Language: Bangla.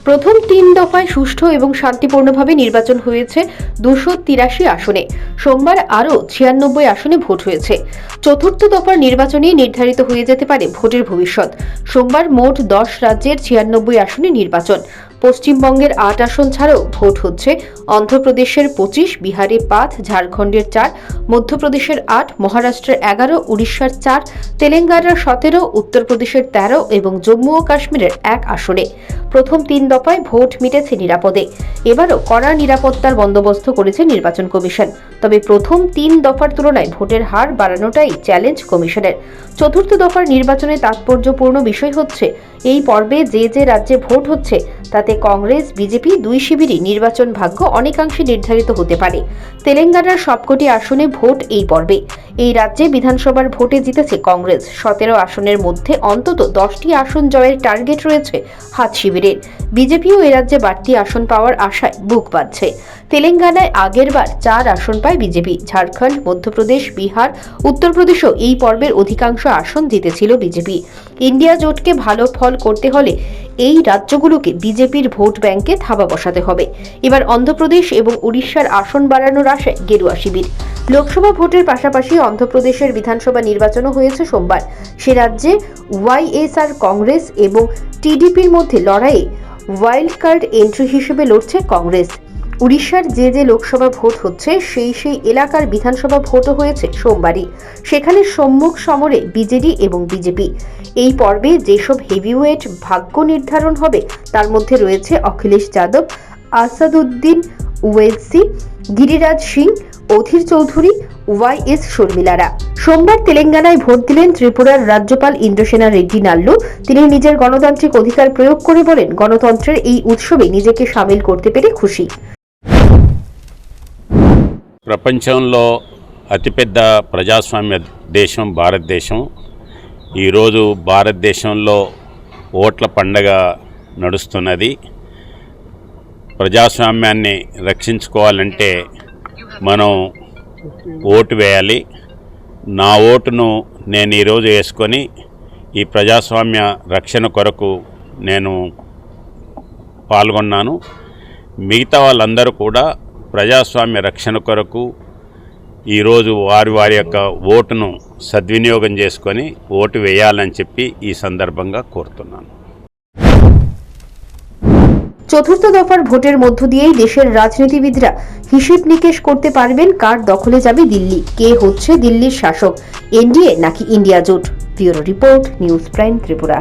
প্রথম 3 দফায় সুষ্ঠু এবং শান্তিপূর্ণভাবে নির্বাচন হয়েছে 283 আসনে। সোমবার আরও 96 আসনে ভোট হয়েছে। চতুর্থ দফার নির্বাচনে নির্ধারিত হয়ে যেতে পারে ভোটের ভবিষ্যৎ। সোমবার মোট 10 রাজ্যের 96 আসনে নির্বাচন। পশ্চিমবঙ্গের 8 আসন ছাড়াও ভোট হচ্ছে অন্ধ্রপ্রদেশের 25, বিহারে 5, ঝাড়খণ্ডের 4, মধ্যপ্রদেশের 8, মহারাষ্ট্রের 11, উড়িষ্যার 4, তেলেঙ্গানার 17, উত্তরপ্রদেশের 13 এবং জম্মু ও কাশ্মীরের 1 আসনে। প্রথম 3 দফায় ভোট মিটেছে নিরাপদে। এবারও কড়া নিরাপত্তার বন্দোবস্ত করেছে নির্বাচন কমিশন। তবে প্রথম 3 দফার তুলনায় ভোটের হার বাড়ানোটাই চ্যালেঞ্জ কমিশনের। চতুর্থ দফার নির্বাচনে তাৎপর্যপূর্ণ বিষয় হচ্ছে এই পর্বে যে রাজ্যে ভোট হচ্ছে তাতে কংগ্রেস, বিজেপি দুই শিবিরই নির্বাচন ভাগ্য অনেকাংশে নির্ধারিত হতে পারে। তেলেঙ্গানার সবকটি আসনে ভোট এই পর্বে। এই রাজ্যে বিধানসভার ভোটে জিতেছে কংগ্রেস। 17 আসনের মধ্যে অন্তত 10টি আসন জয়ের টার্গেট রয়েছে হাত শিবিরের। বিজেপিও এ রাজ্যে বাড়তি আসন পাওয়ার আশায় বুক বাঁধছে। তেলেঙ্গানায় আগেরবার 4 আসন পায় বিজেপি। ঝাড়খণ্ড, মধ্যপ্রদেশ, বিহার, উত্তরপ্রদেশও এই পর্বের অধিকাংশ আসন জিতেছিল বিজেপি। ইন্ডিয়া জোটকে ভালো ফল করতে হলে এই রাজ্যগুলোকে বিজেপির ভোট ব্যাংকে থাবা বসাতে হবে। এবার অন্ধ্রপ্রদেশ এবং উড়িষ্যার আসন বাড়ানোর আশায় গেরুয়া শিবির। লোকসভা ভোটের পাশাপাশি অন্ধ্রপ্রদেশের বিধানসভা নির্বাচনও হয়েছে সোমবার। সে রাজ্যে ওয়াইএসআর কংগ্রেস এবং টিডিপির মধ্যে লড়াইয়ে ওয়াইল্ড কার্ড এন্ট্রি হিসেবে লড়ছে কংগ্রেস। উড়িষ্যার যে লোকসভা ভোট হচ্ছে সেই এলাকার বিধানসভা ভোটও হয়েছে সোমবারই। সেখানে সম্মুখ সমরে বিজেডি এবং বিজেপি। এই পর্বে যেসব হেভিওয়েট ভাগ্য নির্ধারণ হবে তার মধ্যে রয়েছে অখিলেশ যাদব, আসাদুদ্দিন ওয়েসি, গিরিরাজ সিং, অধীর চৌধুরী, ওয়াইএস শর্মিলারা। সোমবার তেলেঙ্গানায় ভোট দিলেন ত্রিপুরার রাজ্যপাল ইন্দ্রসেনা রেড্ডি নাল্লু। তিনি নিজের গণতান্ত্রিক অধিকার প্রয়োগ করে বলেন, গণতন্ত্রের এই উৎসবে নিজেকে সামিল করতে পেরে খুশি। ప్రపంచంలో అతిపెద్ద ప్రజాస్వామ్య దేశం భారతదేశం. ఈరోజు భారతదేశంలో ఓట్ల పండగ నడుస్తున్నది. ప్రజాస్వామ్యాన్ని రక్షించుకోవాలంటే మనం ఓటు వేయాలి. నా ఓటును నేను ఈరోజు వేసుకొని ఈ ప్రజాస్వామ్య రక్షణ కొరకు నేను పాల్గొన్నాను. మిగతా వాళ్ళందరూ కూడా ప్రజాస్వామ్య రక్షణ కొరకు ఈరోజు వారి యొక్క ఓటును సద్వినియోగం చేసుకొని ఓటు వేయాలని చెప్పి ఈ సందర్భంగా కోరుతున్నాను। চতুর্থ দফার ভোটের মধ্য দিয়েই দেশের রাজনীতিবিদরা হিসেব নিকেশ করতে পারবেন কার দখলে যাবে দিল্লি, কে হচ্ছে দিল্লির শাসক, এনডিএ নাকি ইন্ডিয়া জোট। Bureau report, news prime Tripura.